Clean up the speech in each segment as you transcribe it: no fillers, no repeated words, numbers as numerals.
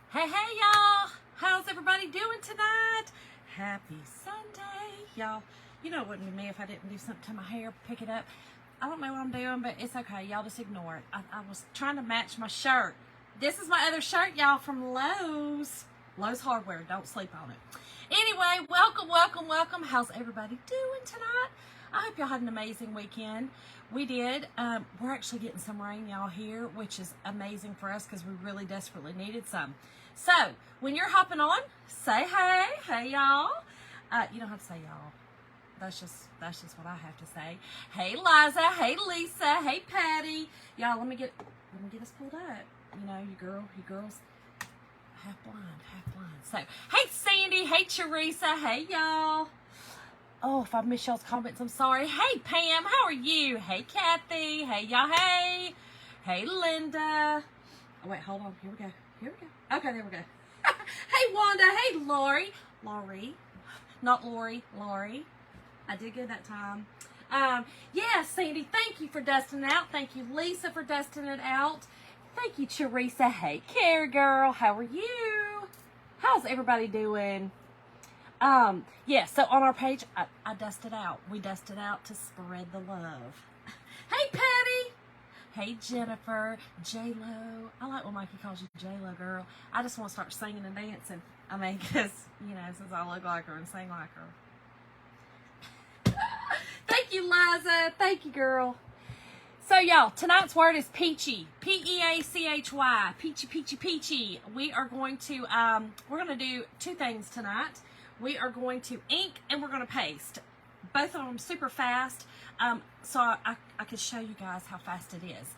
Hey, y'all. How's everybody doing tonight? Happy Sunday, y'all. You know it wouldn't be me if I didn't do something to my hair, pick it up. I don't know what I'm doing, but it's okay. Y'all just ignore it. I was trying to match my shirt. This is my other shirt, y'all, from Lowe's. Lowe's Hardware. Don't sleep on it. Anyway, welcome. How's everybody doing tonight? I hope y'all had an amazing weekend. We did. We're actually getting some rain, y'all, here, which is amazing for us because we really desperately needed some. So, when you're hopping on, say hey. Hey, y'all. You don't have to say y'all. That's just what I have to say. Hey, Liza. Hey, Lisa. Hey, Patty. Y'all, let me get us pulled up. You know, you girls, half blind. So, hey, Sandy. Hey, Teresa. Hey, y'all. Oh, if I missed y'all's comments, I'm sorry. Hey, Pam, how are you? Hey, Kathy. Hey, y'all. Hey. Hey, Linda. Oh, wait, hold on. Here we go. Okay, there we go. Hey, Wanda. Hey, Lori. Not Lori. I did good that time. Yeah, Sandy, thank you for dusting it out. Thank you, Lisa, for dusting it out. Thank you, Teresa. Hey, Care Girl. How are you? How's everybody doing? Yeah, so on our page, I dusted out. We dusted out to spread the love. Hey, Patty. Hey, Jennifer. J-Lo. I like when Mikey calls you J-Lo, girl. I just want to start singing and dancing. I mean, because, you know, since I look like her and sing like her. Thank you, Liza. Thank you, girl. So, y'all, tonight's word is peachy. P-E-A-C-H-Y. Peachy. We are going to, we're going to do two things tonight. We are going to ink and we're going to paste. Both of them super fast, so I can show you guys how fast it is.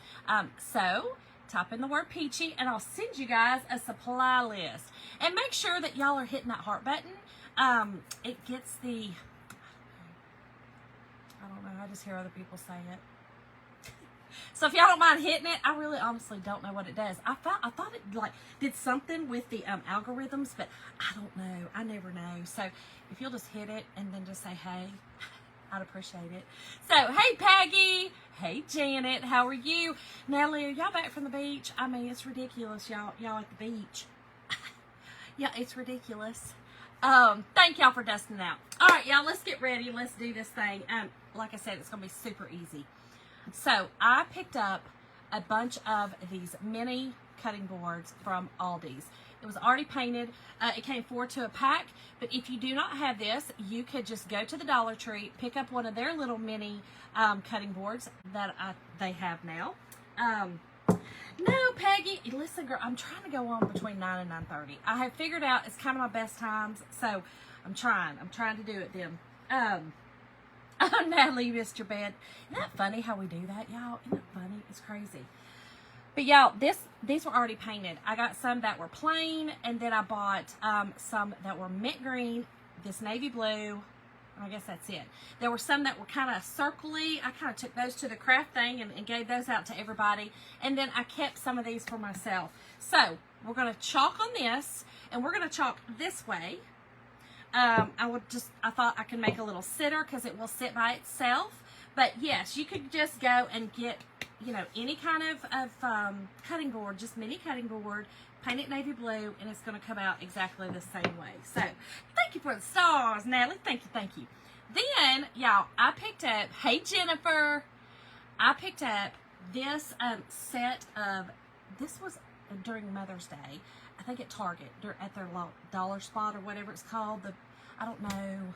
So type in the word peachy and I'll send you guys a supply list. And make sure that y'all are hitting that heart button. It gets the, I don't know, I just hear other people say it. So if y'all don't mind hitting it, I really honestly don't know what it does. I thought it like did something with the algorithms, but I don't know. I never know. So if you'll just hit it and then just say hey, I'd appreciate it. So hey, Peggy. Hey, Janet. How are you? Natalie, are y'all back from the beach? I mean, it's ridiculous, y'all at the beach. Yeah, it's ridiculous. Thank y'all for dusting it out. All right, y'all, let's get ready. Let's do this thing. Like I said, it's gonna be super easy. So I picked up a bunch of these mini cutting boards from Aldi's. It was already painted. It came 4 to a pack, but if you do not have this, you could just go to the Dollar Tree, pick up one of their little mini cutting boards that they have now. No, Peggy, listen, girl, I'm trying to go on between 9 and 9:30. I have figured out it's kind of my best times, so I'm trying to do it then. Oh, Natalie, you missed your bed. Isn't that funny how we do that, y'all? Isn't that funny? It's crazy. But, y'all, these were already painted. I got some that were plain, and then I bought some that were mint green, this navy blue. I guess that's it. There were some that were kind of circly. I kind of took those to the craft thing and gave those out to everybody. And then I kept some of these for myself. So, we're going to chalk on this, and we're going to chalk this way. I thought I could make a little sitter because it will sit by itself. But yes, you could just go and get, you know, any kind of cutting board, just mini cutting board, paint it navy blue, and it's going to come out exactly the same way. So, thank you for the stars, Natalie. Thank you. Then, y'all, I picked up, hey, Jennifer, I picked up this set of, this was during Mother's Day. I think at Target, at their dollar spot or whatever it's called. I don't know.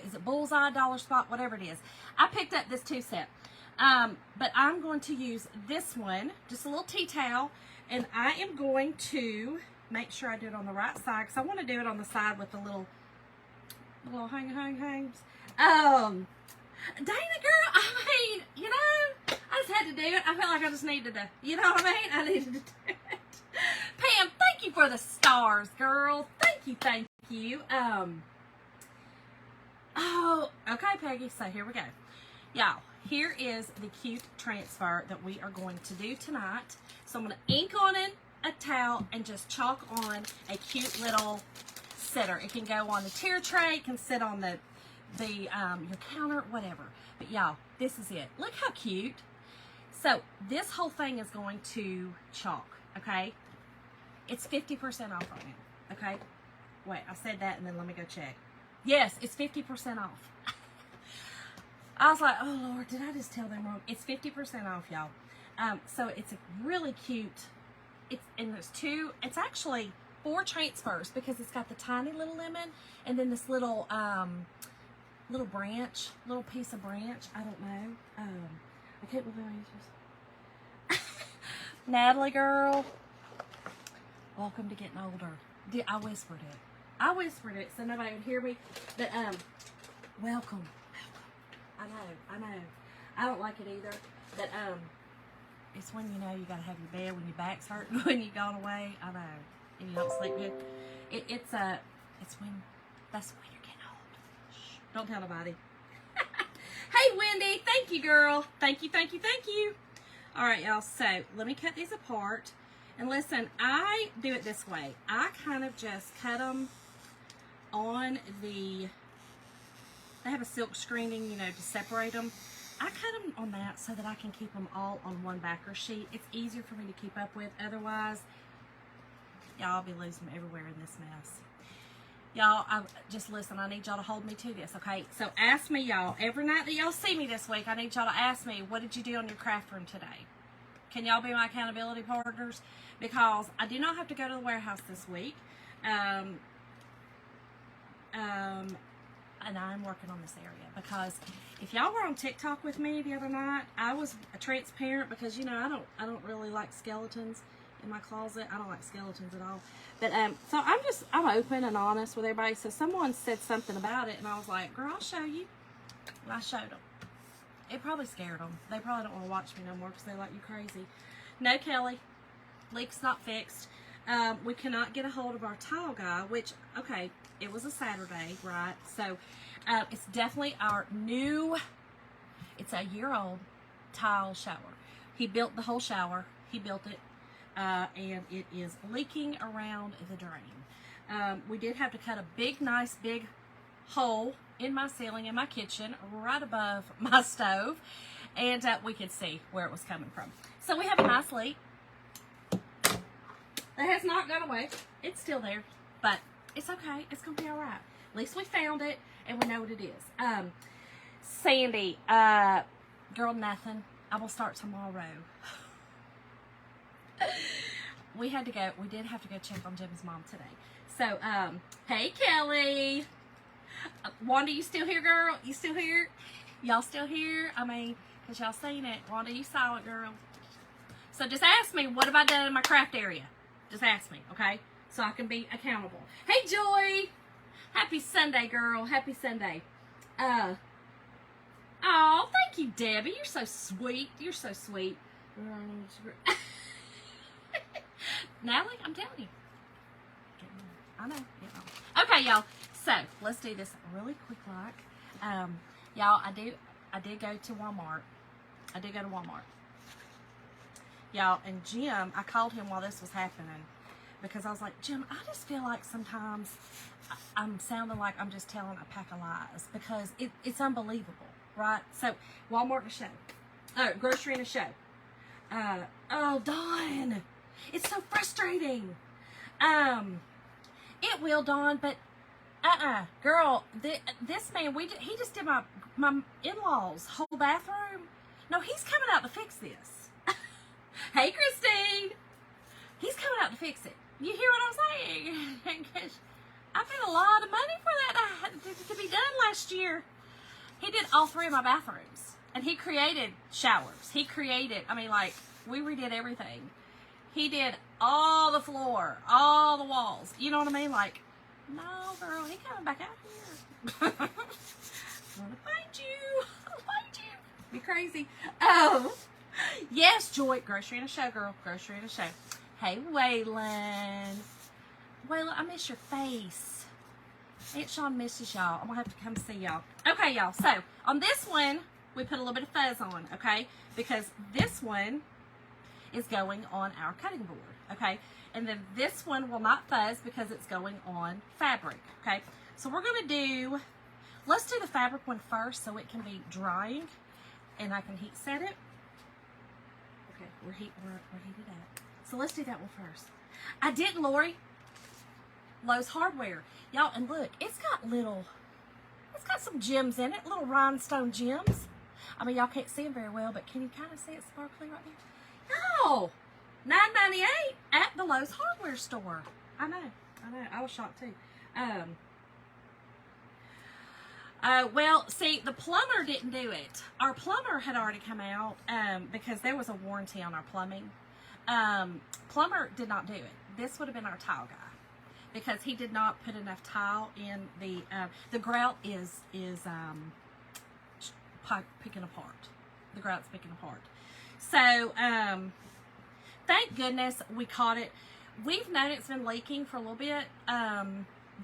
Is it Bullseye, Dollar Spot, whatever it is. I picked up this 2-set. But I'm going to use this one, just a little tea towel, and I am going to make sure I do it on the right side because I want to do it on the side with the little hangs. Dana, girl, I mean, you know, I just had to do it. I felt like I just needed to, you know what I mean? I needed to do it. Pam, thank you for the stars, girl. Thank you. Oh, okay, Peggy. So here we go. Y'all, here is the cute transfer that we are going to do tonight. So I'm going to ink on it, a towel, and just chalk on a cute little sitter. It can go on the tier tray. It can sit on your counter, whatever. But y'all, this is it. Look how cute. So this whole thing is going to chalk, okay? It's 50% off right now. Okay? Wait, I said that and then let me go check. Yes, it's 50% off. I was like, oh Lord, did I just tell them wrong? It's 50% off, y'all. So it's a really cute. And there's two. It's actually 4 transfers because it's got the tiny little lemon and then this little little branch, little piece of branch. I don't know. I can't believe I used this. Natalie girl, welcome to getting older. I whispered it. I whispered it so nobody would hear me. But welcome. I know. I don't like it either. But it's when you know you gotta have your bed when your back's hurting when you've gone away. I know, and you don't sleep good. It's when that's when you're getting old. Shh, don't tell nobody. Hey Wendy, thank you, girl. Thank you. All right, y'all. So let me cut these apart. And listen, I do it this way. I kind of just cut them on the. They have a silk screening, you know, to separate them. I cut them on that so that I can keep them all on one backer sheet. It's easier for me to keep up with. Otherwise, y'all, I'll be losing them everywhere in this mess. Y'all, just listen, I need y'all to hold me to this, okay? So ask me, y'all, every night that y'all see me this week, I need y'all to ask me, what did you do on your craft room today? Can y'all be my accountability partners? Because I do not have to go to the warehouse this week. And I'm working on this area because if y'all were on TikTok with me the other night, I was transparent because, you know, I don't really like skeletons in my closet. I don't like skeletons at all. But so I'm open and honest with everybody. So someone said something about it and I was like, girl, I'll show you. And I showed them. It probably scared them. They probably don't want to watch me no more because they're like, you crazy. No, Kelly, leak's not fixed. We cannot get a hold of our tile guy, which, okay, it was a Saturday, right? So it's definitely our new, it's a year-old tile shower. He built the whole shower. He built it, and it is leaking around the drain. We did have to cut a nice big hole in my ceiling in my kitchen right above my stove, and we could see where it was coming from. So we have a nice leak. It has not gone away. It's still there, but it's okay. It's gonna be all right. At least we found it and we know what it is. Sandy, girl, nothing. I will start tomorrow. We did have to go check on Jim's mom today. So, hey Kelly. Wanda, you still here, girl? You still here? Y'all still here? I mean, because y'all seen it. Wanda, you saw it, girl. So just ask me, what have I done in my craft area? Just ask me, okay? So I can be accountable. Hey, Joy. Happy Sunday, girl. Happy Sunday. Oh, thank you, Debbie. You're so sweet. You're so sweet. Natalie, I'm telling you. I know. Okay, y'all. So let's do this really quick, like. Y'all, I did go to Walmart. I did go to Walmart. Y'all, and Jim, I called him while this was happening because I was like, Jim, I just feel like sometimes I'm sounding like I'm just telling a pack of lies because it's unbelievable, right? So, Walmart in a show. Grocery in a show. Oh, Dawn. It's so frustrating. It will, Dawn, but girl, this man, he just did my in-laws' whole bathroom. No, he's coming out to fix this. Hey, Christine. He's coming out to fix it. You hear what I'm saying? I paid a lot of money for that to be done last year. He did all 3 of my bathrooms. And he created showers. He created, I mean, like, we redid everything. He did all the floor, all the walls. You know what I mean? Like, no, girl, he coming back out here. I'm gonna find you. I'll find you. Be crazy. Oh. Yes, Joy. Grocery in a show, girl. Grocery in a show. Hey, Waylon. Waylon, I miss your face. Aunt Shawn misses y'all. I'm going to have to come see y'all. Okay, y'all. So, on this one, we put a little bit of fuzz on, okay? Because this one is going on our cutting board, okay? And then this one will not fuzz because it's going on fabric, okay? So, we're going to do, let's do the fabric one first so it can be drying and I can heat set it. Okay, we're heated up. So let's do that one first. I didn't, Lori. Lowe's Hardware. Y'all, and look, it's got some gems in it, little rhinestone gems. I mean, y'all can't see them very well, but can you kind of see it sparkly right there? Y'all, $9.98 at the Lowe's Hardware store. I know. I was shocked too. Well, see, the plumber didn't do it. Our plumber had already come out because there was a warranty on our plumbing. Plumber did not do it. This would have been our tile guy because he did not put enough tile in the grout is picking apart. The grout's picking apart. So, thank goodness we caught it. We've known it's been leaking for a little bit.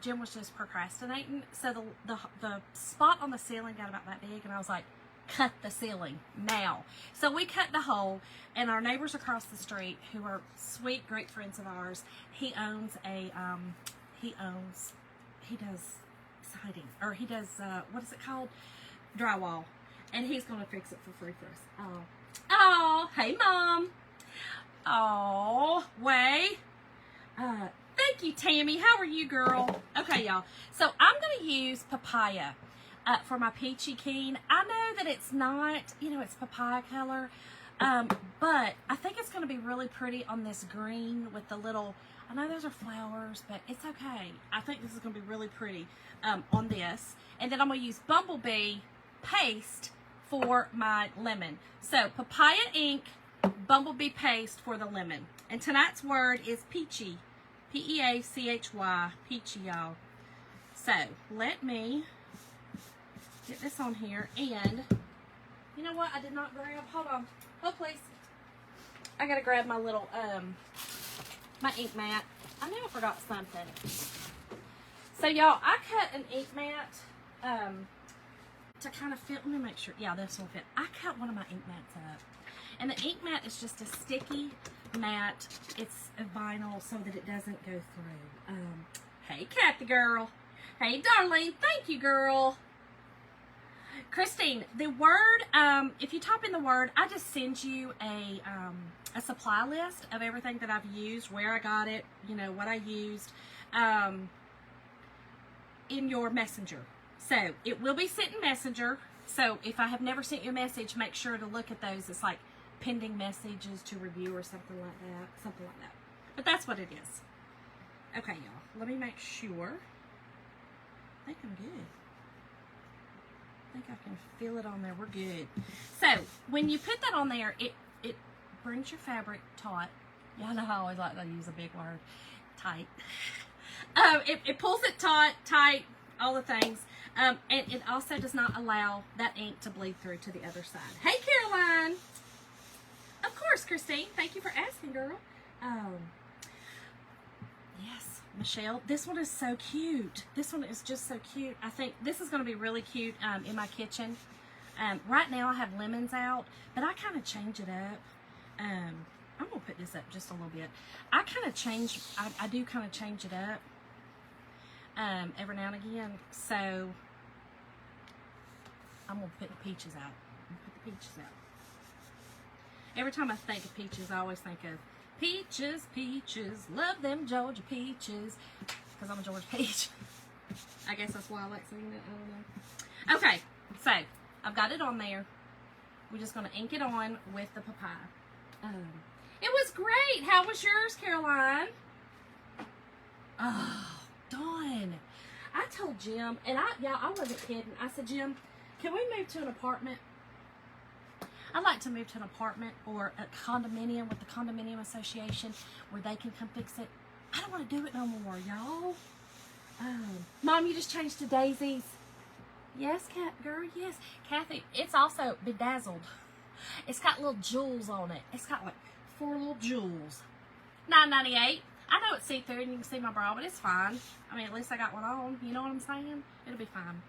Jim was just procrastinating. So the spot on the ceiling got about that big, and I was like, cut the ceiling now. So we cut the hole, and our neighbors across the street, who are sweet, great friends of ours, he owns he does siding, or he does, what is it called? Drywall. And he's going to fix it for free for us. Oh, hey, Mom. Oh, Way. Thank you, Tammy. How are you, girl? Okay, y'all. So I'm going to use papaya for my Peachy Keen. I know that it's not, it's papaya color, but I think it's going to be really pretty on this green with the little, I know those are flowers, but it's okay. I think this is going to be really pretty on this. And then I'm going to use Bumblebee paste for my lemon. So papaya ink, Bumblebee paste for the lemon. And tonight's word is peachy. P-E-A-C-H-Y. Peachy, y'all. So let me get this on here. And you know what? I did not grab. Hold on. Oh, please. I gotta grab my little my ink mat. I knew I forgot something. So y'all, I cut an ink mat to kind of fit. Let me make sure. Yeah, this will fit. I cut one of my ink mats up. And the ink mat is just a sticky mat. It's a vinyl so that it doesn't go through. Hey, Kathy girl. Hey, Darlene. Thank you, girl. Christine, the word, if you type in the word, I just send you a supply list of everything that I've used, where I got it, what I used, in your messenger. So it will be sent in Messenger. So if I have never sent you a message, make sure to look at those. It's like pending messages to review or something like that. But that's what it is. Okay, y'all. Let me make sure. I think I'm good. I think I can feel it on there. We're good. So when you put that on there, it brings your fabric taut. Y'all know I always like to use a big word. Tight. It pulls it taut, tight, all the things. And it also does not allow that ink to bleed through to the other side. Hey, Caroline. Of course, Christine. Thank you for asking, girl. Yes, Michelle. This one is so cute. This one is just so cute. I think this is going to be really cute in my kitchen. Right now I have lemons out, but I kind of change it up. I'm going to put this up just a little bit. I do kind of change it up every now and again. So I'm going to put the peaches out. Every time I think of peaches, I always think of peaches, peaches, love them Georgia peaches, because I'm a Georgia peach. I guess that's why I like singing it. I don't know. Okay, so I've got it on there. We're just going to ink it on with the papaya. It was great. How was yours, Caroline? Oh, Dawn. I told Jim, and I wasn't kidding. I said, Jim, can we move to an apartment? I'd like to move to an apartment or a condominium with the condominium association where they can come fix it. I don't want to do it no more, y'all. Mom, you just changed to daisies. Yes, cat girl, yes. Kathy, it's also bedazzled. It's got little jewels on it. It's got like 4 little jewels. $9.98. I know it's see-through and you can see my bra, but it's fine. I mean, at least I got one on. You know what I'm saying? It'll be fine.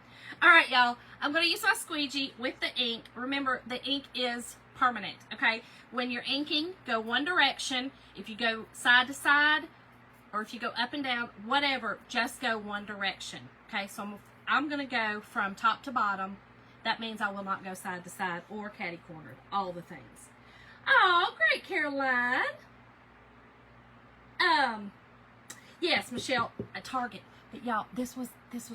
All right, y'all. I'm going to use my squeegee with the ink. Remember, the ink is permanent, okay? When you're inking, go one direction. If you go side to side or if you go up and down, whatever, just go one direction, okay? So I'm going to go from top to bottom. That means I will not go side to side or catty-cornered. All the things. Oh, great, Caroline. Yes, Michelle, at Target. But y'all, this was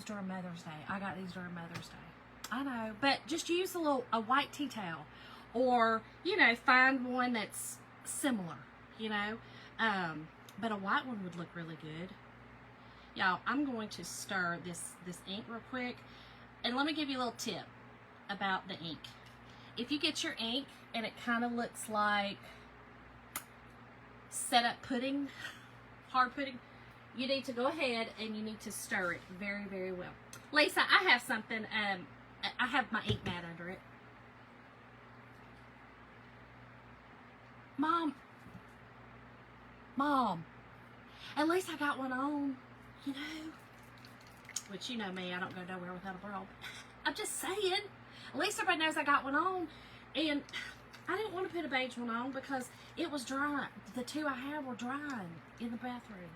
during Mother's Day. I got these during Mother's Day. I know, but just use a white tea towel, or find one that's similar. But a white one would look really good. Y'all, I'm going to stir this ink real quick, and let me give you a little tip about the ink. If you get your ink and it kind of looks like set up pudding, hard pudding, you need to go ahead and you need to stir it very, very well. Lisa, I have something, I have my ink mat under it. Mom, at least I got one on, which me, I don't go nowhere without a bra. I'm just saying, at least everybody knows I got one on, and I didn't want to put a beige one on because it was dry. The two I have were drying in the bathroom.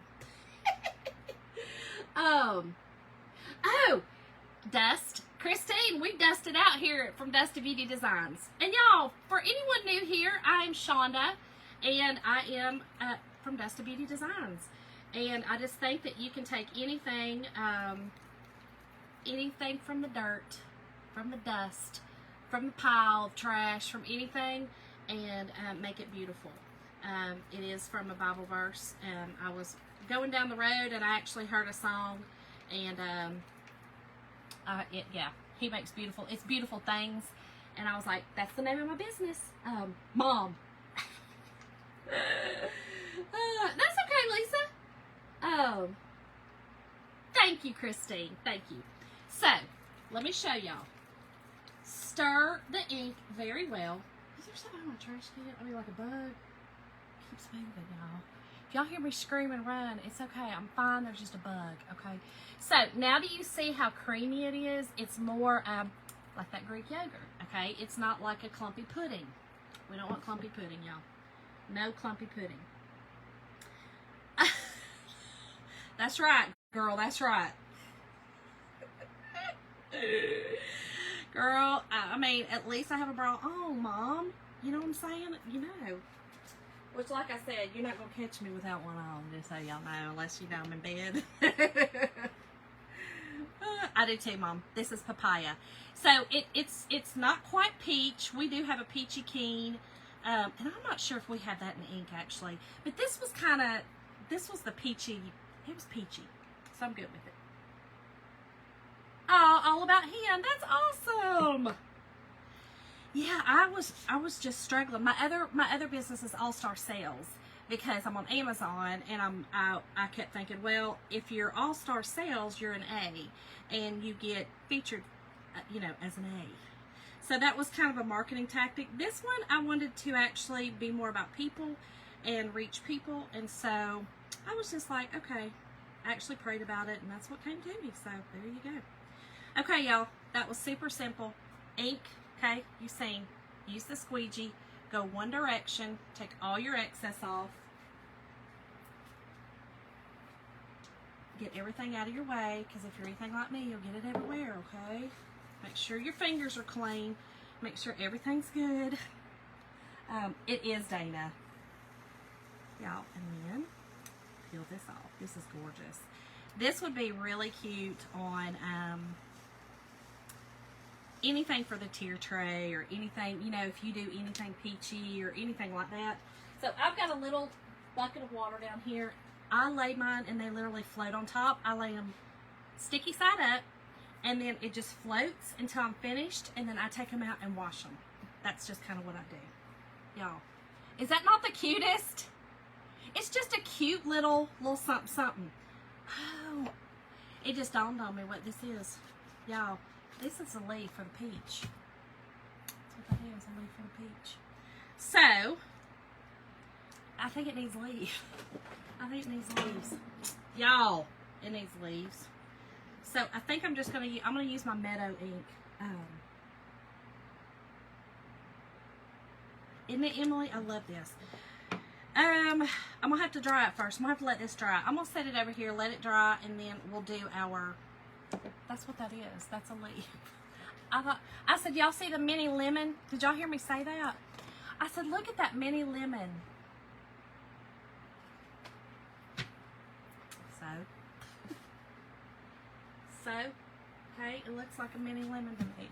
Oh, dust. Christine, we dusted out here from Dusty Beauty Designs. And y'all, for anyone new here, I am Shonda, and I am from Dusty Beauty Designs. And I just think that you can take anything, anything from the dirt, from the dust, from the pile of trash, from anything, and make it beautiful. It is from a Bible verse. I was going down the road and I actually heard a song, and yeah, he makes it's beautiful things, and I was like, that's the name of my business, Mom. That's okay, Lisa. Thank you, Christine, thank you. So let me show y'all. Stir the ink very well. Is there something on my trash can? I mean, like a bug keeps moving, y'all. If y'all hear me scream and run, it's okay. I'm fine. There's just a bug, okay? So, now do you see how creamy it is? It's more like that Greek yogurt, okay? It's not like a clumpy pudding. We don't want clumpy pudding, y'all. No clumpy pudding. That's right, girl. That's right. Girl, I mean, at least I have a bra on, Mom. You know what I'm saying? Which, like I said, you're not going to catch me without one on, just so y'all know, unless I'm in bed. I do too, Mom. This is papaya. So, it's not quite peach. We do have a peachy keen. And I'm not sure if we have that in ink, actually. But this was the peachy. It was peachy. So, I'm good with it. Oh, all about him. That's awesome. Yeah, I was just struggling. My other business is All Star Sales, because I'm on Amazon, and I kept thinking, well, if you're All Star Sales, you're an A, and you get featured, as an A. So that was kind of a marketing tactic. This one, I wanted to actually be more about people and reach people, and so I was just like, okay. I actually prayed about it, and that's what came to me. So there you go. Okay, y'all, that was super simple. Ink, okay, you sing. Use the squeegee. Go one direction. Take all your excess off. Get everything out of your way, because if you're anything like me, you'll get it everywhere, okay? Make sure your fingers are clean. Make sure everything's good. It is Dana. Y'all, and then peel this off. This is gorgeous. This would be really cute on anything for the tier tray, or anything, if you do anything peachy or anything like that. So I've got a little bucket of water down here. I lay mine and they literally float on top. I lay them sticky side up, and then it just floats until I'm finished, and then I take them out and wash them. That's just kind of what I do. Y'all, is that not the cutest? It's just a cute little something something. Oh, it just dawned on me what this is. Y'all, this is a leaf for the peach. That's what that is, a leaf for the peach. So, I think it needs leaves. I think it needs leaves. Y'all, it needs leaves. So, I think I'm just going to use my Meadow ink. Isn't it, Emily? I love this. I'm going to have to dry it first. I'm going to have to let this dry. I'm going to set it over here, let it dry, and then we'll do our... That's what that is. That's a leaf. I said, y'all see the mini lemon? Did y'all hear me say that? I said, look at that mini lemon. so. Okay, it looks like a mini lemon to me.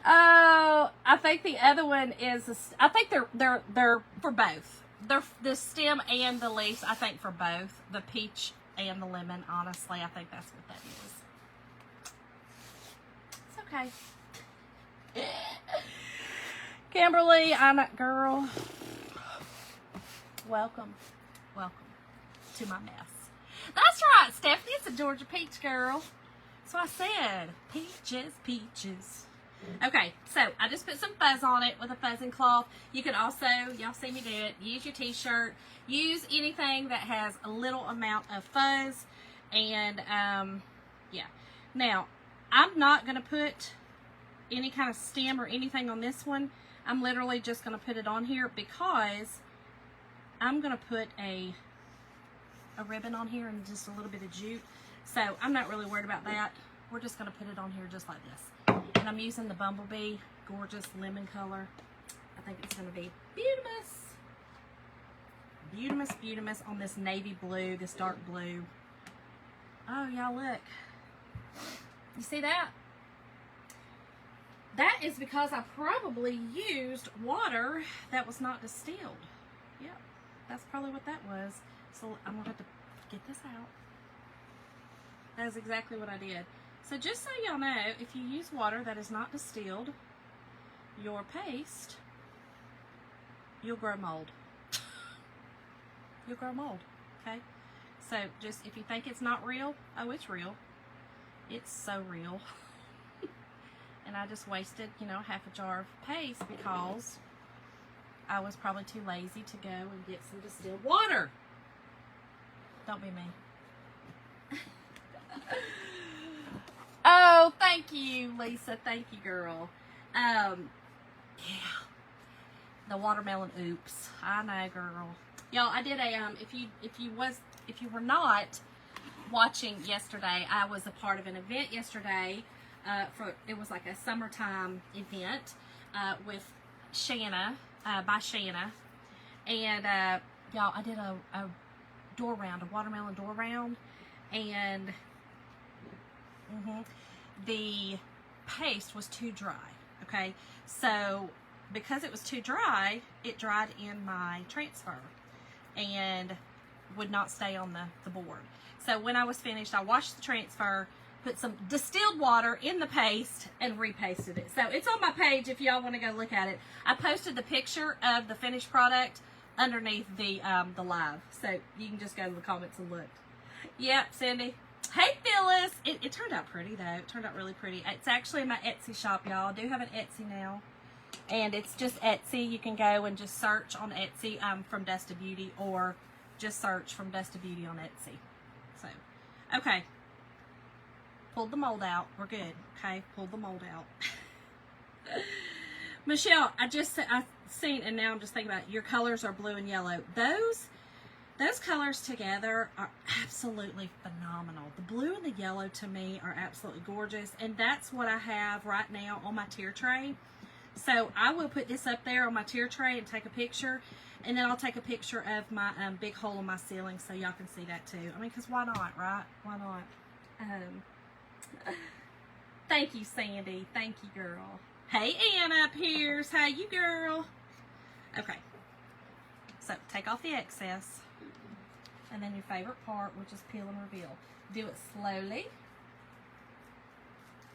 Oh, I think the other one is, I think they're for both. They're the stem and the leaves, I think, for both. The peach and the lemon, honestly, I think that's what that is. It's okay. Kimberly, I'm a girl. Welcome to my mess. That's right, Stephanie. It's a Georgia peach girl. So I said, peaches, peaches. Okay, so I just put some fuzz on it with a fuzzing cloth. You can also, y'all see me do it, use your t-shirt. Use anything that has a little amount of fuzz. And, yeah. Now, I'm not going to put any kind of stem or anything on this one. I'm literally just going to put it on here because I'm going to put a ribbon on here and just a little bit of jute. So I'm not really worried about that. We're just going to put it on here just like this. And I'm using the Bumblebee Gorgeous Lemon color. I think it's going to be beautimous. Beautimous, beautimous on this navy blue, this dark blue. Oh, y'all look. You see that? That is because I probably used water that was not distilled. Yep, that's probably what that was. So I'm going to have to get this out. That is exactly what I did. So just so y'all know, if you use water that is not distilled, your paste, you'll grow mold. You'll grow mold, okay? So just, if you think it's not real, oh, it's real. It's so real. And I just wasted, you know, half a jar of paste because I was probably too lazy to go and get some distilled water. Don't be me. Oh, thank you, Lisa. Thank you, girl. Yeah. The watermelon oops. I know, girl. Y'all, I did a if you were not watching yesterday, I was a part of an event yesterday. It was like a summertime event with Shanna, by Shanna. And y'all, I did a door round, a watermelon door round, and the paste was too dry. Okay, so because it was too dry, it dried in my transfer and would not stay on the board. So when I was finished, I washed the transfer, put some distilled water in the paste, and repasted it. So it's on my page if y'all want to go look at it. I posted the picture of the finished product underneath the live, so you can just go to the comments and look. Yep, Cindy. Hey, Phyllis. It turned out pretty, though. It turned out really pretty. It's actually in my Etsy shop, y'all. I do have an Etsy now. And it's just Etsy. You can go and just search on Etsy from Dust to Beauty, or just search from Dust to Beauty on Etsy. So, okay. Pulled the mold out. We're good. Okay, pulled the mold out. Michelle, I've seen, and now I'm just thinking about it, your colors are blue and yellow. Those colors together are absolutely phenomenal. The blue and the yellow to me are absolutely gorgeous, and that's what I have right now on my tier tray. So I will put this up there on my tier tray and take a picture, and then I'll take a picture of my big hole in my ceiling so y'all can see that too. I mean, because why not, right? Why not? Thank you, Sandy. Thank you, girl. Hey, Anna Pierce. Hey, you girl. Okay. So take off the excess. And then your favorite part, which is peel and reveal. Do it slowly.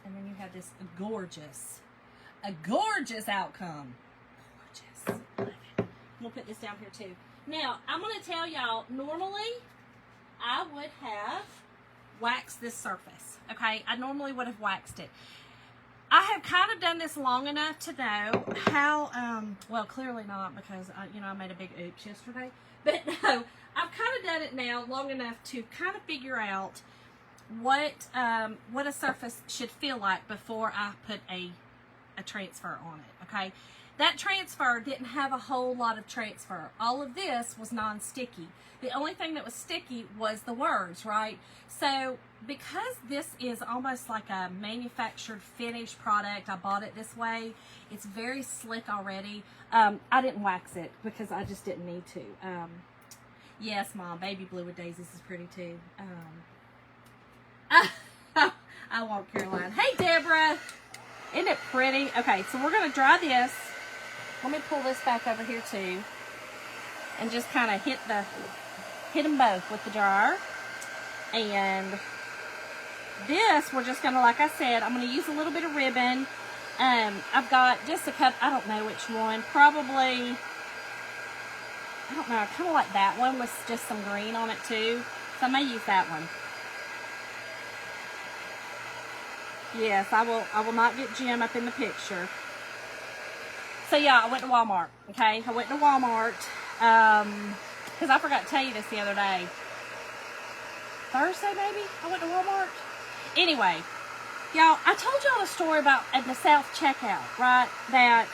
And then you have this gorgeous outcome. Gorgeous. Love it. I'm going to put this down here too. Now, I'm going to tell y'all, normally I would have waxed this surface. Okay? I normally would have waxed it. I have kind of done this long enough to know how, well, clearly not, because, I made a big oops yesterday. But no, I've kind of done it now long enough to kind of figure out what a surface should feel like before I put a transfer on it, okay? That transfer didn't have a whole lot of transfer. All of this was non-sticky. The only thing that was sticky was the words, right? So because this is almost like a manufactured finished product, I bought it this way. It's very slick already. I didn't wax it because I just didn't need to. Yes, Mom, baby blue with daisies is pretty too. I want Caroline. Hey, Deborah. Isn't it pretty? Okay, so we're going to dry this. Let me pull this back over here too. And just kind of hit them both with the dryer. And this, we're just going to, like I said, I'm going to use a little bit of ribbon. I've got just a cup, I don't know which one, probably, I don't know, I kind of like that one with just some green on it too. So I may use that one. Yes, I will not get Jim up in the picture. So yeah, I went to Walmart, okay? I went to Walmart, because I forgot to tell you this the other day. Thursday maybe, I went to Walmart. Anyway, y'all, I told y'all a story about at the self checkout, right? That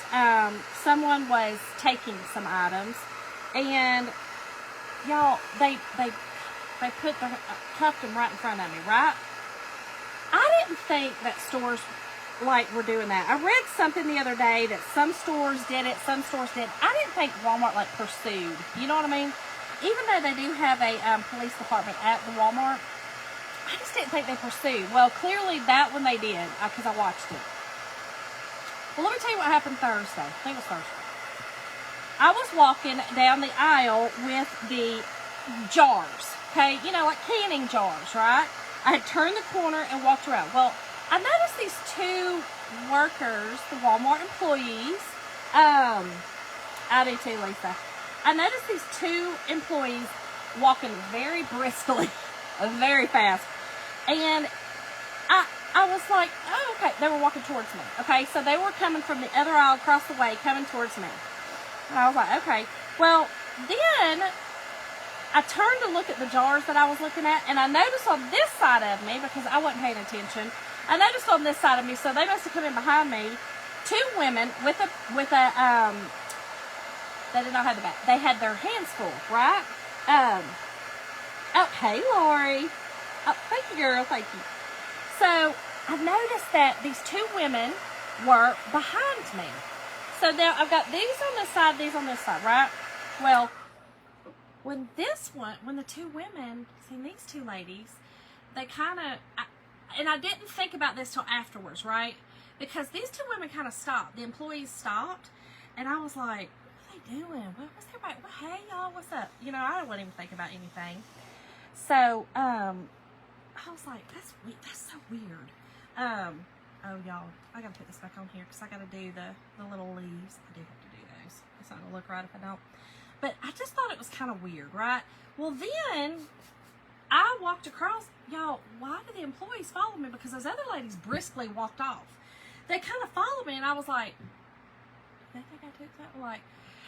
someone was taking some items, and y'all, they put the cuffed them right in front of me, right? I didn't think that stores like were doing that. I read something the other day that some stores did it, some stores didn't. I didn't think Walmart like pursued. You know what I mean? Even though they do have a police department at the Walmart, I just didn't think they pursued. Well, clearly that one they did, because I watched it. Well, let me tell you what happened Thursday. I think it was Thursday. I was walking down the aisle with the jars, okay? You know, like canning jars, right? I had turned the corner and walked around. Well, I noticed these two workers, the Walmart employees. I do too, Lisa. I noticed these two employees walking very briskly, very fast. And I was like, oh, okay. They were walking towards me. Okay, so they were coming from the other aisle across the way, coming towards me. And I was like, okay. Well, then I turned to look at the jars that I was looking at, and I noticed on this side of me, because I wasn't paying attention, I noticed on this side of me, so they must have come in behind me, two women with a they did not have the back. They had their hands full, right? Oh, hey, Lori. Oh, thank you, girl. Thank you. So I noticed that these two women were behind me. So now I've got these on this side, these on this side, right? Well, when the two women, see these two ladies, they kind of, and I didn't think about this till afterwards, right? Because these two women kind of stopped. The employees stopped, and I was like, what are they doing? What's everybody? Well, hey, y'all, what's up? You know, I wasn't even thinking about anything. So, I was like, that's so weird. Oh, y'all, I gotta put this back on here because I gotta do the little leaves. I do have to do those. It's not gonna look right if I don't. But I just thought it was kind of weird, right? Well, then I walked across. Y'all, why did the employees follow me? Because those other ladies briskly walked off. They kind of followed me, and I was like, they think I took that? Like,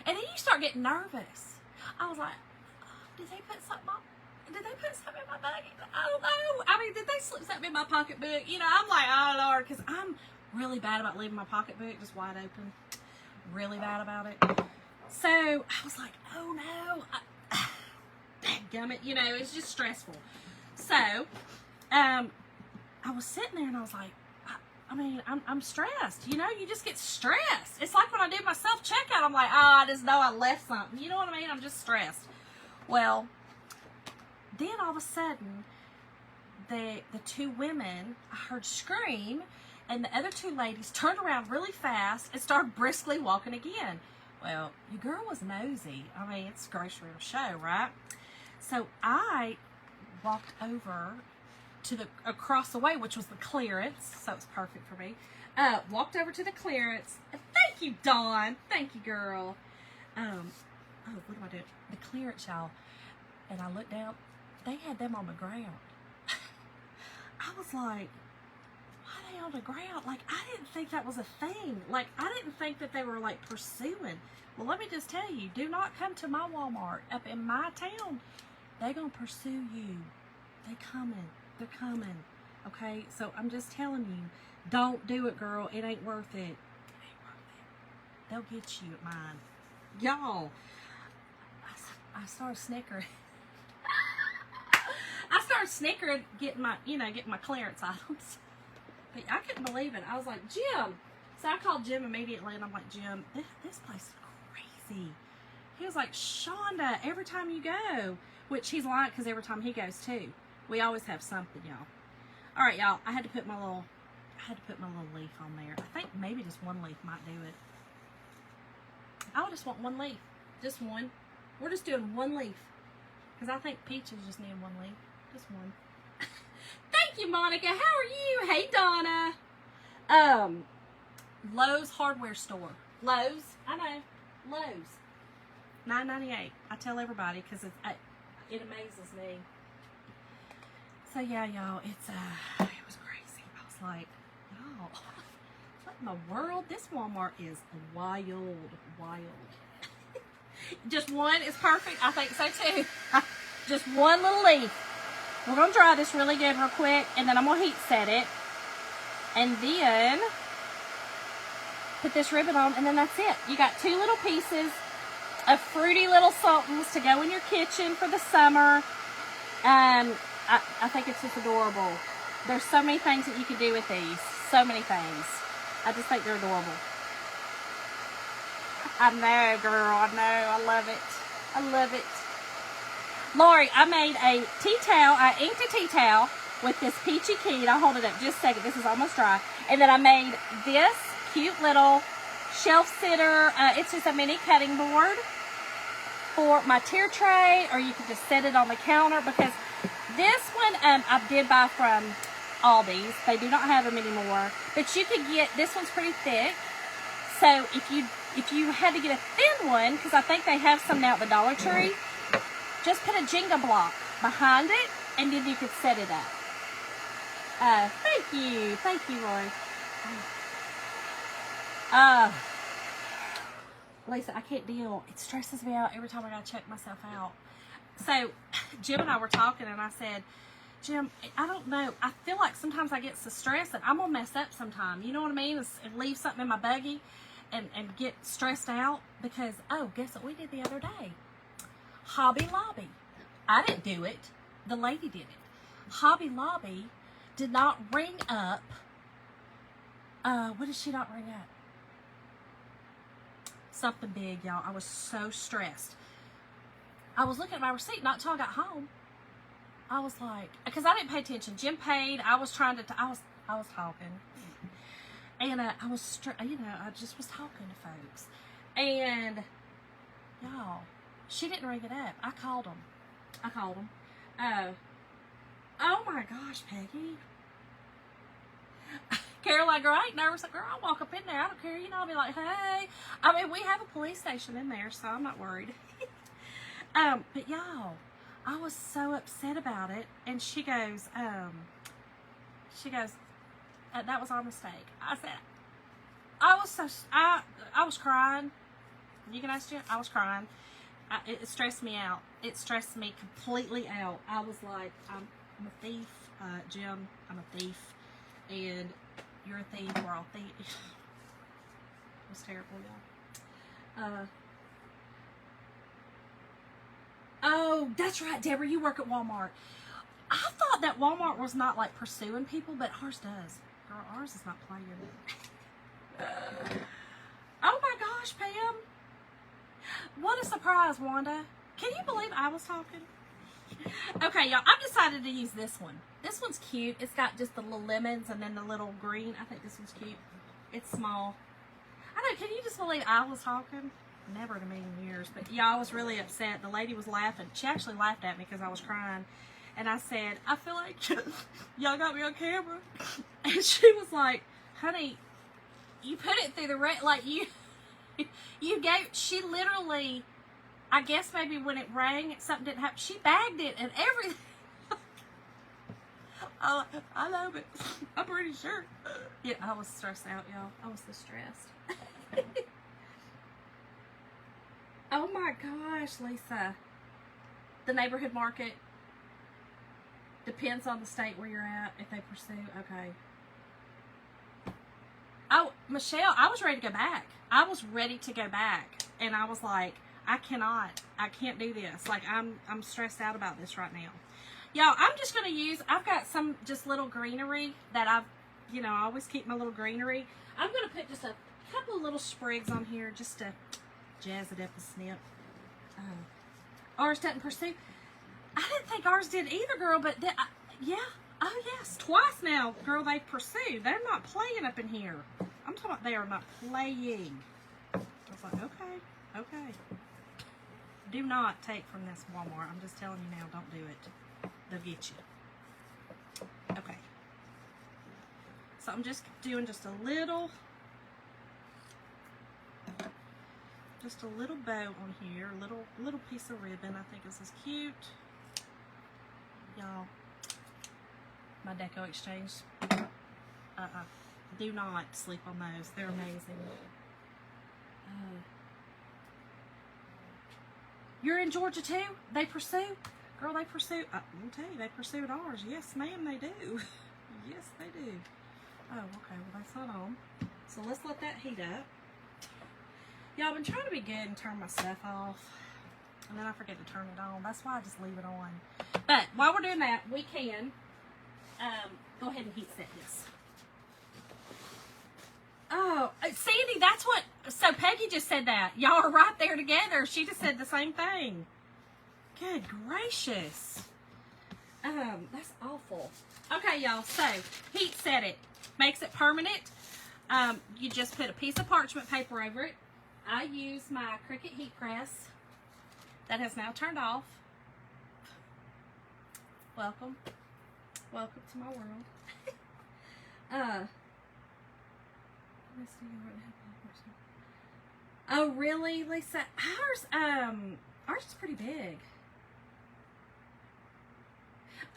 and then you start getting nervous. I was like, oh, did they put something on? Did they put something in my bag? I don't know. I mean, did they slip something in my pocketbook? You know, I'm like, oh, Lord, because I'm really bad about leaving my pocketbook just wide open. Really bad about it. So I was like, oh, no. Dadgummit. You know, it's just stressful. So I was sitting there, and I was like, I'm stressed. You know, you just get stressed. It's like when I did my self-checkout, I'm like, oh, I just know I left something. You know what I mean? I'm just stressed. Well, then all of a sudden, the two women, I heard scream, and the other two ladies turned around really fast and started briskly walking again. Well, your girl was nosy. I mean, it's grocery show, right? So I walked over to across the way, which was the clearance, so it's perfect for me. Walked over to the clearance. Thank you, Dawn. Thank you, girl. Oh, what do I do? The clearance, y'all. And I looked down. They had them on the ground. I was like, why are they on the ground? Like, I didn't think that was a thing. Like, I didn't think that they were, like, pursuing. Well, let me just tell you, do not come to my Walmart up in my town. They're going to pursue you. They coming. They're coming. Okay? So, I'm just telling you, don't do it, girl. It ain't worth it. It ain't worth it. They'll get you at mine. Y'all, I started snickering. I started snickering, getting my clearance items. But I couldn't believe it. I was like, Jim. So I called Jim immediately, and I'm like, Jim, this place is crazy. He was like, Shonda, every time you go, which he's lying because every time he goes too. We always have something, y'all. All right, y'all. I had to put my little leaf on there. I think maybe just one leaf might do it. I just want one leaf, just one. We're just doing one leaf because I think Peaches just need one leaf, just one. Thank you, Monica. How are you? Hey, Donna. Lowe's hardware store. Lowe's. I know. Lowe's. $9.98. I tell everybody because it amazes me. So yeah, y'all, it was crazy. I was like, y'all, what in the world? This Walmart is wild. Just one is perfect. I think so too. Just one little leaf. We're gonna dry this really good real quick, and then I'm gonna heat set it, and then put this ribbon on, and then that's it. You got 2 little pieces of fruity little somethings to go in your kitchen for the summer. I think it's just adorable. There's so many things that you can do with these. So many things. I just think they're adorable. I know, girl. I know. I love it. I love it. Lori, I made a tea towel. I inked a tea towel with this Peachy key. I'll hold it up just a second. This is almost dry. And then I made this cute little shelf sitter. It's just a mini cutting board for my tier tray, or you can just set it on the counter, because this one I did buy from Aldi's. They do not have them anymore, but you could get, this one's pretty thick. So if you had to get a thin one, because I think they have some now at the Dollar Tree, just put a Jenga block behind it, and then you could set it up. Thank you, Roy. Lisa, I can't deal. It stresses me out every time I gotta check myself out. So Jim and I were talking, and I said, Jim, I don't know. I feel like sometimes I get so stressed that I'm gonna mess up sometime. You know what I mean? And leave something in my buggy and get stressed out because, oh, guess what we did the other day? Hobby Lobby. I didn't do it. The lady did it. Hobby Lobby did not ring up. What did she not ring up? Something big, y'all. I was so stressed. I was looking at my receipt not until I got home. I was like, because I didn't pay attention. Jim paid. I was trying to. I was talking, and I was, I just was talking to folks, and y'all, she didn't ring it up. I called them. Oh my gosh, Peggy. Caroline, girl, I ain't nervous. Girl, I'll walk up in there. I don't care. I'll be like, hey. I mean, we have a police station in there, so I'm not worried. But y'all, I was so upset about it. And she goes, that was our mistake. I said, I was crying. You can ask Jim. I was crying. It stressed me out. It stressed me completely out. I was like, I'm a thief, Jim. I'm a thief. And you're a thief. We're all thieves. It was terrible, y'all. Oh, that's right, Deborah. You work at Walmart. I thought that Walmart was not like pursuing people, but ours does. Girl, ours is not playing. Oh my gosh, Pam. What a surprise, Wanda. Can you believe I was talking? Okay, y'all, I've decided to use this one. This one's cute. It's got just the little lemons and then the little green. I think this one's cute. It's small. I know, can you just believe I was talking? Never in a million years. But yeah, I was really upset. The lady was laughing. She actually laughed at me because I was crying. And I said, I feel like y'all got me on camera. And she was like, honey, you put it through the you gave, she literally, I guess maybe when it rang, something didn't happen. She bagged it and everything. I love it. I'm pretty sure. Yeah, I was stressed out, y'all. I was so stressed. Oh my gosh, Lisa. The neighborhood market depends on the state where you're at, if they pursue. Okay. Oh, Michelle, I was ready to go back. I was ready to go back. And I was like, I can't do this. Like, I'm stressed out about this right now. Y'all, I'm just going to use, I've got some just little greenery that I always keep my little greenery. I'm going to put just a couple of little sprigs on here just to jazz it up a snip. Ours doesn't pursue. I didn't think ours did either, girl, but yeah. Oh, yes. Twice now, girl, they pursue. They're not playing up in here. I'm talking about they are not playing. I was like, okay. Do not take from this Walmart. I'm just telling you now, don't do it. They'll get you. Okay. So I'm just doing just a little bow on here. Little piece of ribbon. I think this is cute. Y'all, my Deco Exchange. Do not sleep on those. They're amazing. You're in Georgia too? They pursue? Girl, they pursue. I'll tell you, they pursued ours. Yes, ma'am, they do. Yes, they do. Oh, okay. Well, that's not on. So let's let that heat up. Y'all, I've been trying to be good and turn my stuff off. And then I forget to turn it on. That's why I just leave it on. But while we're doing that, we can go ahead and heat set this. Oh, Sandy, that's what, so Peggy just said that. Y'all are right there together. She just said the same thing. Good gracious. That's awful. Okay, y'all, so heat set it. Makes it permanent. You just put a piece of parchment paper over it. I use my Cricut heat press that has now turned off. Welcome. Welcome to my world. Oh, really, Lisa? Ours is pretty big.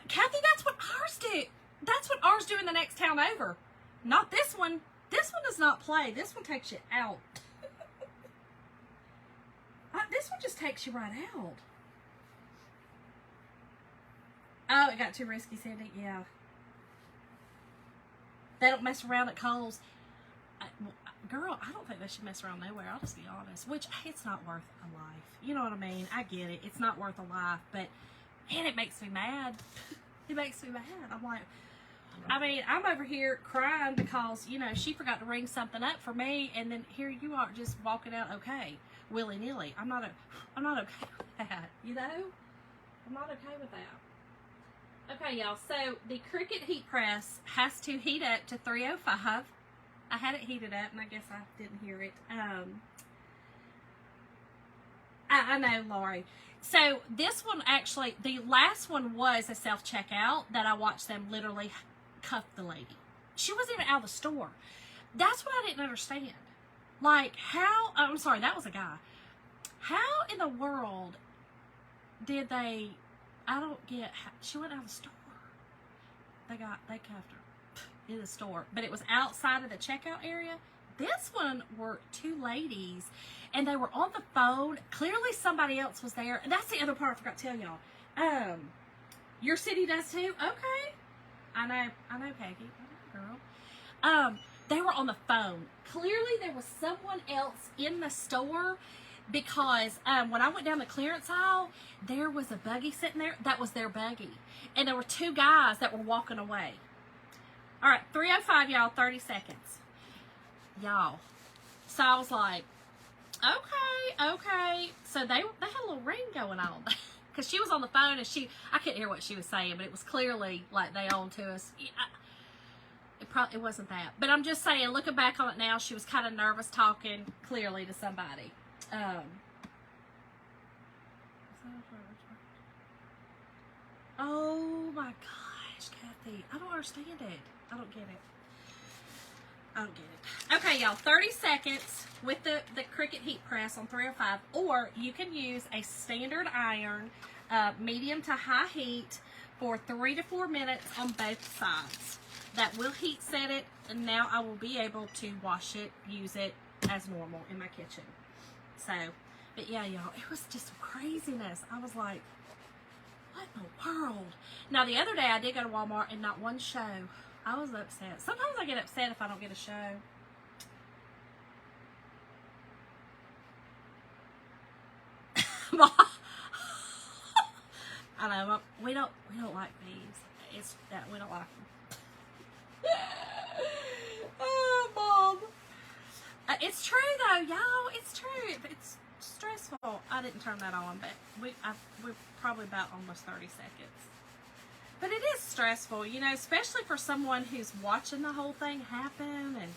Kathy, that's what ours do. That's what ours do in the next town over. Not this one. This one does not play. This one takes you out. This one just takes you right out. Oh, it got too risky, Sandy. Yeah. They don't mess around at Kohl's. Girl, I don't think they should mess around nowhere. I'll just be honest. Which, it's not worth a life. You know what I mean? I get it. It's not worth a life. But, man, it makes me mad. It makes me mad. I'm like, I mean, I'm over here crying because, you know, she forgot to ring something up for me. And then here you are just walking out okay. Willy-nilly. I'm not okay with that. You know? I'm not okay with that. Okay, y'all. So, the Cricut heat press has to heat up to 305. I had it heated up, and I guess I didn't hear it. I know, Lori. So, this one actually, the last one was a self-checkout that I watched them literally cuff the lady. She wasn't even out of the store. That's what I didn't understand. Like, how, I'm sorry, that was a guy. How in the world did they, I don't get, she went out of the store. They cuffed her in the store, but it was outside of the checkout area. This one were two ladies, and they were on the phone. Clearly somebody else was there. And that's the other part I forgot to tell y'all. Your city does too? Okay. I know, Peggy. I know, girl. They were on the phone. Clearly there was someone else in the store because when I went down the clearance aisle, there was a buggy sitting there. That was their buggy. And there were two guys that were walking away. All right, 3:05, y'all, 30 seconds. Y'all. So I was like, okay. So they had a little ring going on. Because she was on the phone and I couldn't hear what she was saying, but it was clearly like they owned to us. It wasn't that. But I'm just saying, looking back on it now, she was kind of nervous talking clearly to somebody. Oh my gosh, Kathy. I don't understand it. I don't get it. Okay, y'all, 30 seconds with the Cricut heat press on 305, or you can use a standard iron, medium to high heat for 3 to 4 minutes on both sides. That will heat set it, and now I will be able to wash it, use it as normal in my kitchen. So, but yeah, y'all, it was just craziness. I was like, what in the world? Now, the other day I did go to Walmart and not one show. I was upset. Sometimes I get upset if I don't get a show. I know, we don't like these. It's that we don't like them. Oh, Mom. It's true though, y'all. It's true. It's stressful. I didn't turn that on, but we're probably about almost 30 seconds. But it is stressful, you know, especially for someone who's watching the whole thing happen. And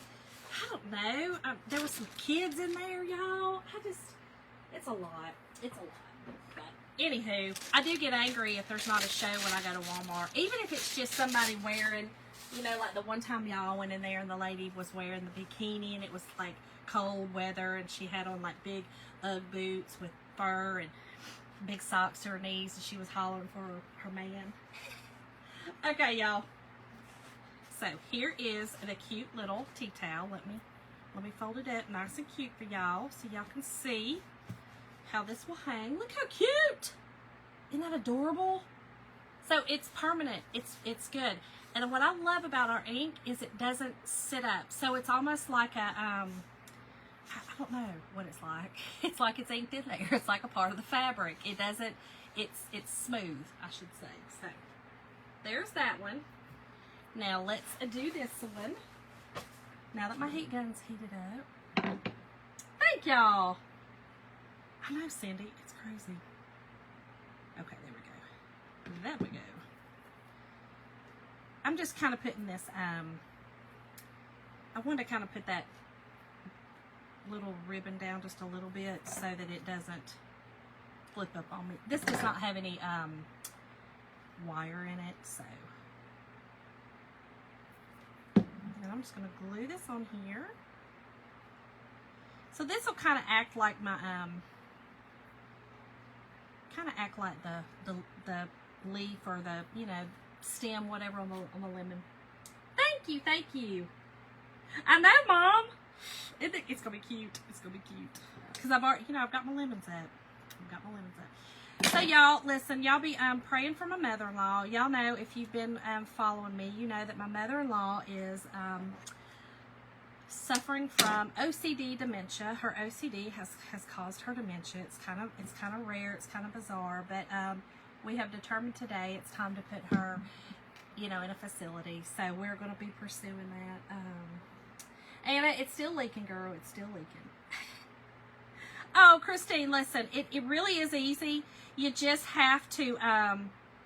I don't know. There was some kids in there, y'all. It's a lot. It's a lot. But anywho, I do get angry if there's not a show when I go to Walmart. Even if it's just somebody wearing, you know, like the one time y'all went in there and the lady was wearing the bikini and it was like cold weather and she had on like big Ugg boots with fur and big socks to her knees and she was hollering for her man. Okay, y'all. So here is the cute little tea towel. Let me fold it up nice and cute for y'all so y'all can see how this will hang. Look how cute! Isn't that adorable? So it's permanent. It's good. And what I love about our ink is it doesn't sit up. So it's almost like a I don't know what it's like. It's like it's inked in there. It's like a part of the fabric. It doesn't. It's smooth, I should say. So there's that one. Now let's do this one. Now that my heat gun's heated up. Thank y'all. I know, Cindy, it's crazy. Okay, there we go. There we go. I'm just kind of putting this, I want to kind of put that little ribbon down just a little bit so that it doesn't flip up on me. This does not have any wire in it, so. And I'm just going to glue this on here. So this will kind of act like my, the leaf or the, you know, stem, whatever on the lemon. Thank you. I know, Mom. It's gonna be cute. It's gonna be cute. Cause I've already, you know, I've got my lemons up. So y'all, listen, y'all be praying for my mother-in-law. Y'all know, if you've been following me, you know that my mother-in-law is suffering from OCD dementia. Her OCD has caused her dementia. It's kind of rare. It's kind of bizarre, but we have determined today it's time to put her, you know, in a facility. So we're going to be pursuing that. Anna, it's still leaking, girl. It's still leaking. Oh, Christine, listen, it really is easy. You just have to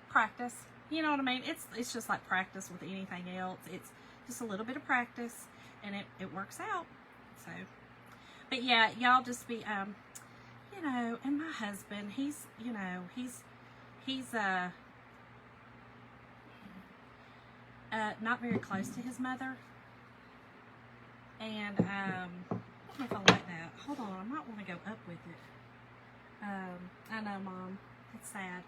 practice. You know what I mean? It's just like practice with anything else. It's just a little bit of practice, and it works out. So, but yeah, y'all just be, you know, and my husband, he's, you know, he's not very close to his mother. And I don't know if I like that. Hold on, I might want to go up with it. I know, Mom, it's sad.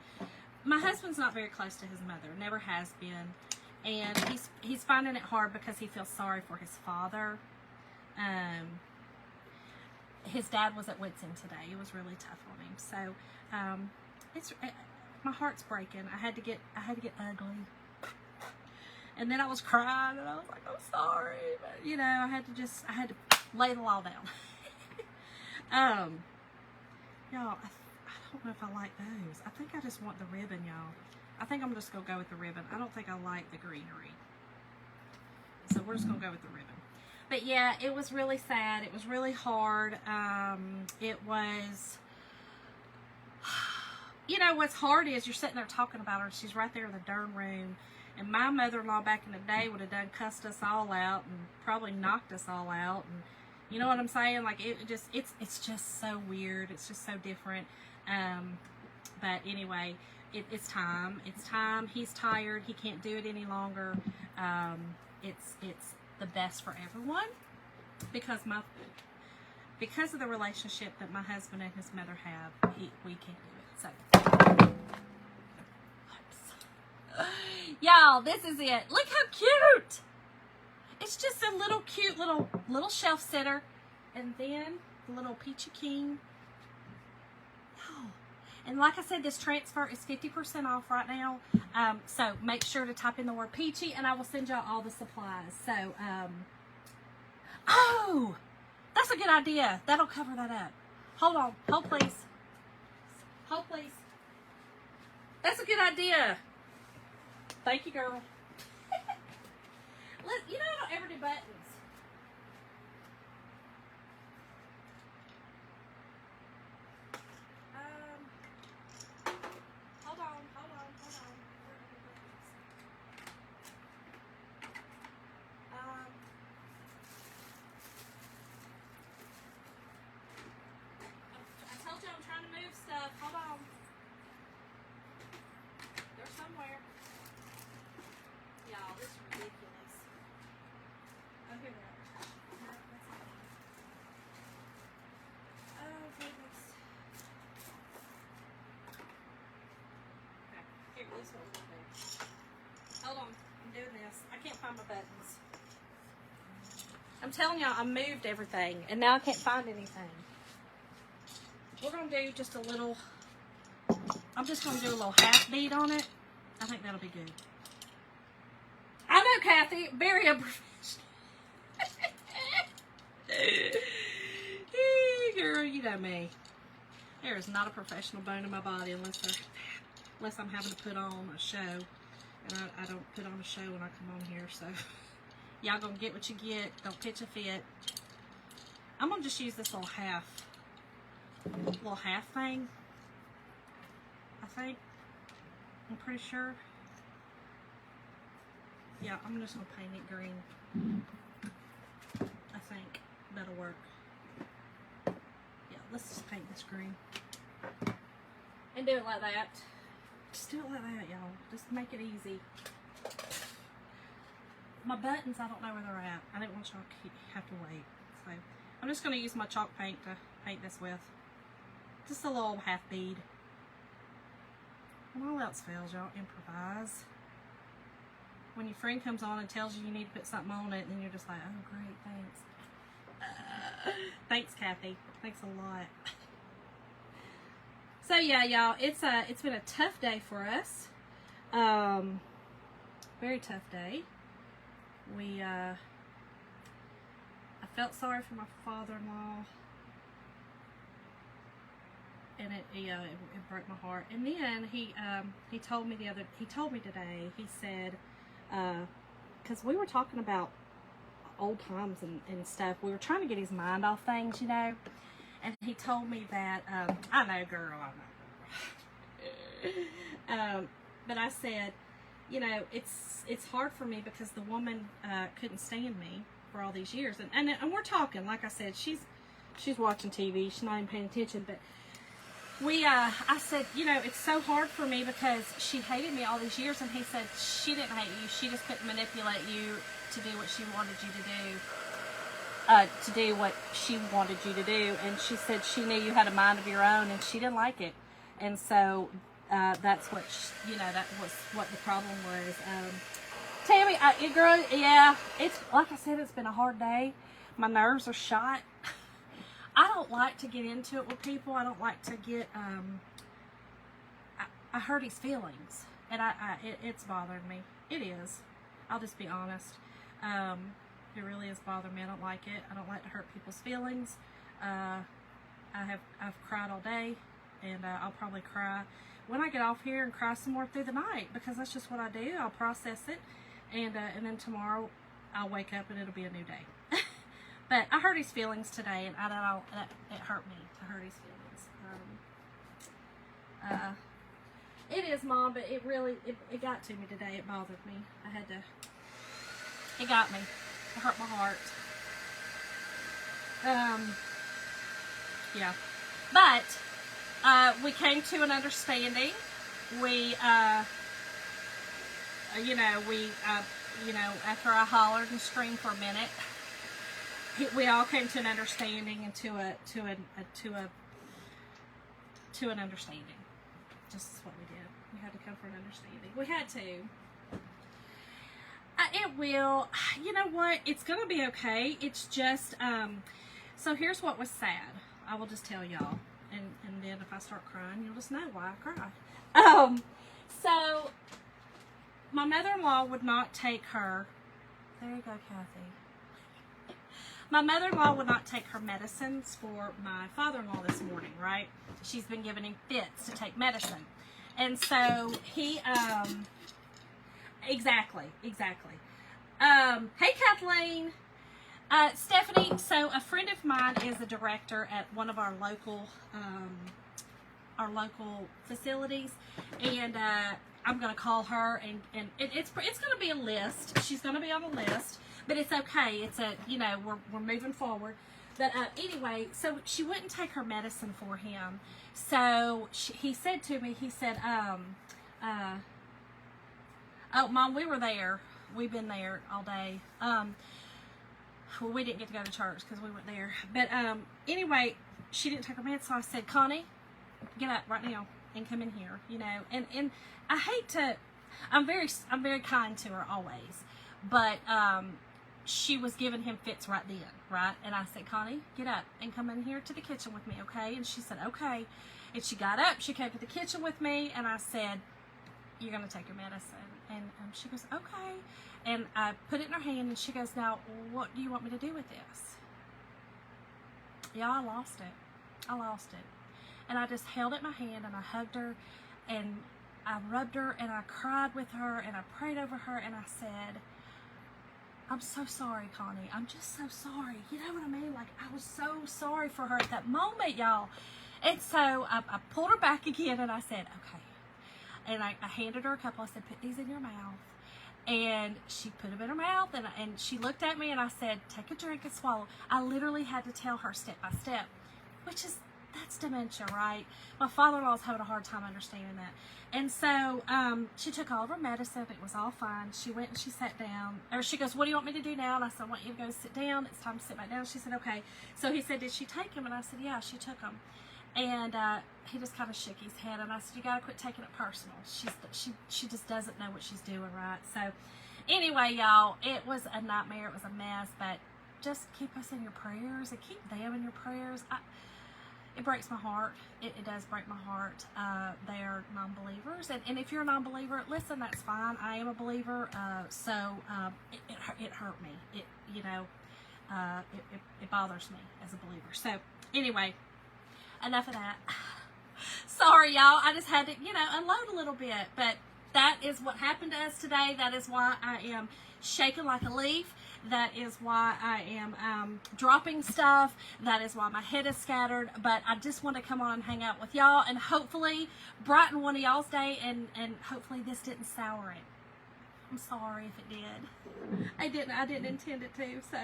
My husband's not very close to his mother, never has been, and he's finding it hard because he feels sorry for his father. His dad was at wit's end today. It was really tough on him. So my heart's breaking. I had to get ugly. And then I was crying, and I was like, I'm sorry. But, you know, I had to lay the law down. Y'all, I don't know if I like those. I think I just want the ribbon, y'all. I think I'm just going to go with the ribbon. I don't think I like the greenery. So we're just going to go with the ribbon. But, yeah, it was really sad. It was really hard. It was, you know, what's hard is you're sitting there talking about her. She's right there in the darn room. And my mother-in-law back in the day would have done cussed us all out and probably knocked us all out. And you know what I'm saying? Like, it's just so weird. It's just so different. But anyway, it's time. It's time. He's tired. He can't do it any longer. It's the best for everyone because of the relationship that my husband and his mother have. We can't do it. So. Y'all, this is it. Look how cute. It's just a little cute little shelf sitter. And then the little Peachy King. Oh. And like I said, this transfer is 50% off right now. So make sure to type in the word Peachy and I will send y'all all the supplies. So, oh, that's a good idea. That'll cover that up. Hold on. Hold please. Hold please. That's a good idea. Thank you, girl. You know I don't ever do buttons. Here, this one will do. Hold on, I'm doing this. I can't find my buttons. I'm telling y'all, I moved everything, and now I can't find anything. We're going to do just a little, I'm just going to do a little half bead on it. I think that'll be good. I know, Kathy, very unprofessional. Girl, you know me. There is not a professional bone in my body unless I'm having to put on a show. And I don't put on a show when I come on here, so y'all gonna get what you get. Don't pitch a fit. I'm gonna just use this little half thing. I think. I'm pretty sure. Yeah, I'm just gonna paint it green. I think that'll work. Yeah, let's just paint this green. And do it like that. Just do it like that, y'all. Just make it easy. My buttons, I don't know where they're at. I didn't want y'all to have to wait. So I'm just going to use my chalk paint to paint this with. Just a little half bead. When all else fails, y'all improvise. When your friend comes on and tells you you need to put something on it, and then you're just like, oh great, thanks. Thanks, Kathy. Thanks a lot. So yeah, y'all, it's been a tough day for us. Very tough day. I felt sorry for my father-in-law, and it broke my heart. And then he told me today. He said, because we were talking about old times and stuff. We were trying to get his mind off things, you know. And he told me that, I know, girl. But I said, you know, it's hard for me because the woman couldn't stand me for all these years. And we're talking, like I said, she's watching TV. She's not even paying attention. But I said, you know, it's so hard for me because she hated me all these years. And he said, she didn't hate you. She just couldn't manipulate you to do what she wanted you to do. To do what she wanted you to do, and she said she knew you had a mind of your own, and she didn't like it, and so that's what that was what the problem was. Tammy, girl, yeah, it's like I said, it's been a hard day. My nerves are shot. I don't like to get into it with people. I don't like to get. I hurt his feelings, and it's bothering me. It is. I'll just be honest. It really has bothered me. I don't like it. I don't like to hurt people's feelings. I've cried all day, and I'll probably cry when I get off here and cry some more through the night, because that's just what I do. I'll process it, and then tomorrow I'll wake up and it'll be a new day. But I hurt his feelings today, and it hurt me to hurt his feelings. It is, Mom, but it really it got to me today. It bothered me. It got me. It hurt my heart. Yeah. But we came to an understanding. We after I hollered and screamed for a minute, we all came to an understanding and to an understanding. Just what we did. We had to come for an understanding. We had to. It will. You know what? It's going to be okay. It's just, so here's what was sad. I will just tell y'all. And then if I start crying, you'll just know why I cried. So, my mother-in-law would not take her. There you go, Kathy. My mother-in-law would not take her medicines for my father-in-law this morning, right? She's been giving him fits to take medicine. And so, he, Exactly. Hey, Kathleen. Stephanie, so a friend of mine is a director at one of our local facilities, and I'm going to call her, and it's going to be a list. She's going to be on a list, but it's okay. It's we're moving forward. But anyway, so she wouldn't take her medicine for him. So he said to me, oh, Mom, we were there. We've been there all day. Well, we didn't get to go to church because we weren't there. But anyway, she didn't take her meds, so I said, Connie, get up right now. and come in here, you know. And I hate to, I'm very kind to her always, but she was giving him fits right then, right? And I said, Connie, get up and come in here to the kitchen with me, okay? And she said, okay. And she got up, she came to the kitchen with me, and I said, you're going to take your medicine. And she goes, okay. And I put it in her hand, and she goes, now, what do you want me to do with this? Yeah, I lost it. I lost it. And I just held it in my hand, and I hugged her, and I rubbed her, and I cried with her, and I prayed over her, and I said, I'm so sorry, Connie. I'm just so sorry. You know what I mean? Like, I was so sorry for her at that moment, y'all. And so I pulled her back again, and I said, okay. And I handed her a couple. I said, put these in your mouth. And she put them in her mouth, and she looked at me, and I said, take a drink and swallow. I literally had to tell her step by step, which is, that's dementia, right? My father-in-law was having a hard time understanding that. And so she took all of her medicine. It was all fine. She went and she sat down. Or she goes, what do you want me to do now? And I said, I want you to go sit down. It's time to sit back down. She said, okay. So he said, did she take them? And I said, yeah, she took them. And he just kind of shook his head. And I said, you got to quit taking it personal. She just doesn't know what she's doing, right? So anyway, y'all, it was a nightmare. It was a mess. But just keep us in your prayers and keep them in your prayers. It breaks my heart. It does break my heart. They are non-believers. And if you're a non-believer, listen, that's fine. I am a believer. So it hurt me. It bothers me as a believer. So anyway, enough of that. Sorry, y'all. I just had to, unload a little bit. But that is what happened to us today. That is why I am shaking like a leaf. That is why I am dropping stuff. That is why my head is scattered. But I just want to come on and hang out with y'all and hopefully brighten one of y'all's day, and hopefully this didn't sour it. I'm sorry if it did. I didn't intend it to. So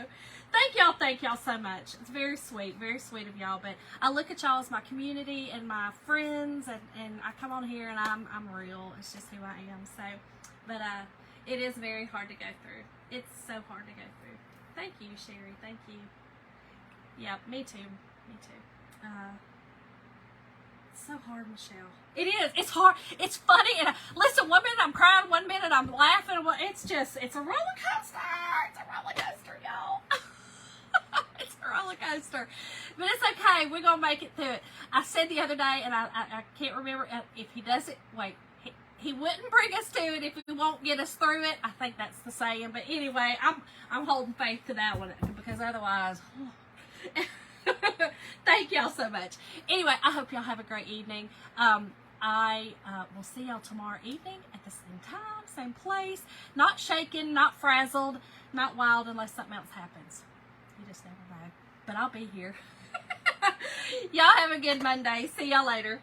thank y'all so much. It's very sweet of y'all. But I look at y'all as my community and my friends, and I come on here and I'm real. It's just who I am. So, but it is very hard to go through. It's so hard to go through. Thank you, Sherry. Thank you. Yeah, me too. Me too. It's so hard, Michelle. It is. It's hard. It's funny. And listen, one minute I'm crying, one minute I'm laughing. It's a roller coaster. It's a roller coaster, y'all. It's a roller coaster. But it's okay. We're going to make it through it. I said the other day, and I can't remember if he does it. Wait. He wouldn't bring us to it if he won't get us through it. I think that's the saying. But anyway, I'm holding faith to that one, because otherwise, thank y'all so much. Anyway, I hope y'all have a great evening. I will see y'all tomorrow evening at the same time, same place. Not shaken, not frazzled, not wild unless something else happens. You just never know. But I'll be here. Y'all have a good Monday. See y'all later.